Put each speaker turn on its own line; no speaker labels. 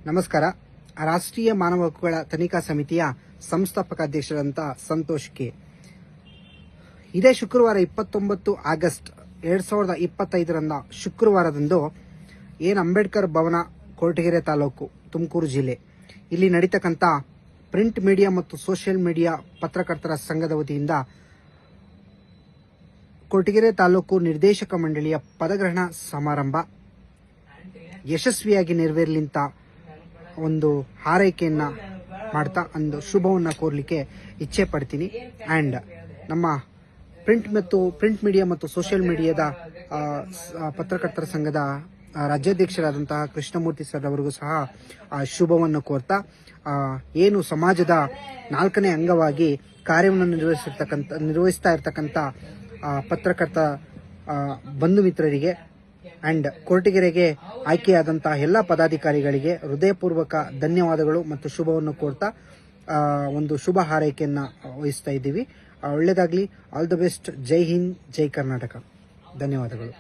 ನಮಸ್ಕಾರ. ರಾಷ್ಟ್ರೀಯ ಮಾನವ ಹಕ್ಕುಗಳ ತನಿಖಾ ಸಮಿತಿಯ ಸಂಸ್ಥಾಪಕ ಅಧ್ಯಕ್ಷರಾದಂಥ ಸಂತೋಷ್ ಕೆ. ಇದೇ ಶುಕ್ರವಾರ 29 ಆಗಸ್ಟ್ 2025 ಶುಕ್ರವಾರದಂದು ಅಂಬೇಡ್ಕರ್ ಭವನ, ಕೊರಟಗೆರೆ ತಾಲೂಕು, ತುಮಕೂರು ಜಿಲ್ಲೆ ಇಲ್ಲಿ ನಡೀತಕ್ಕಂಥ ಪ್ರಿಂಟ್ ಮೀಡಿಯಾ ಮತ್ತು ಸೋಷಿಯಲ್ ಮೀಡಿಯಾ ಪತ್ರಕರ್ತರ ಸಂಘದ ವತಿಯಿಂದ ಕೊರಟಗೆರೆ ತಾಲೂಕು ನಿರ್ದೇಶಕ ಮಂಡಳಿಯ ಪದಗ್ರಹಣ ಸಮಾರಂಭ ಯಶಸ್ವಿಯಾಗಿ ನೆರವೇರಲಿಂತ ಒಂದು ಹಾರೈಕೆಯನ್ನ ಮಾಡ್ತಾ ಒಂದು ಶುಭವನ್ನ ಕೋರ್ಲಿಕ್ಕೆ ಇಚ್ಛೆ ಪಡ್ತೀನಿ. ಅಂಡ್ ನಮ್ಮ ಪ್ರಿಂಟ್ ಮೀಡಿಯಾ ಮತ್ತು ಸೋಷಿಯಲ್ ಮೀಡಿಯಾದ ಪತ್ರಕರ್ತರ ಸಂಘದ ರಾಜ್ಯಾಧ್ಯಕ್ಷರಾದಂತಹ ಕೃಷ್ಣಮೂರ್ತಿ ಸರ್ ಅವರಿಗೂ ಸಹ ಶುಭವನ್ನು ಕೋರ್ತಾ, ಏನು ಸಮಾಜದ 4ನೇ ಅಂಗವಾಗಿ ಕಾರ್ಯವನ್ನು ನಿರ್ವಹಿಸ್ತಾ ಇರತಕ್ಕಂಥ ಪತ್ರಕರ್ತ ಬಂಧು ಮಿತ್ರರಿಗೆ ಅಂಡ್ ಕೊರಟಗೆರೆಗೆ ಆಯ್ಕೆಯಾದಂತಹ ಎಲ್ಲ ಪದಾಧಿಕಾರಿಗಳಿಗೆ ಹೃದಯಪೂರ್ವಕ ಧನ್ಯವಾದಗಳು ಮತ್ತು ಶುಭವನ್ನು ಕೋರ್ತಾ ಒಂದು ಶುಭ ಹಾರೈಕೆಯನ್ನ ವಹಿಸ್ತಾ ಇದ್ದೀವಿ. ಒಳ್ಳೆಯದಾಗಲಿ. All the best. ಜೈ ಹಿಂದ್, ಜೈ ಕರ್ನಾಟಕ. ಧನ್ಯವಾದಗಳು.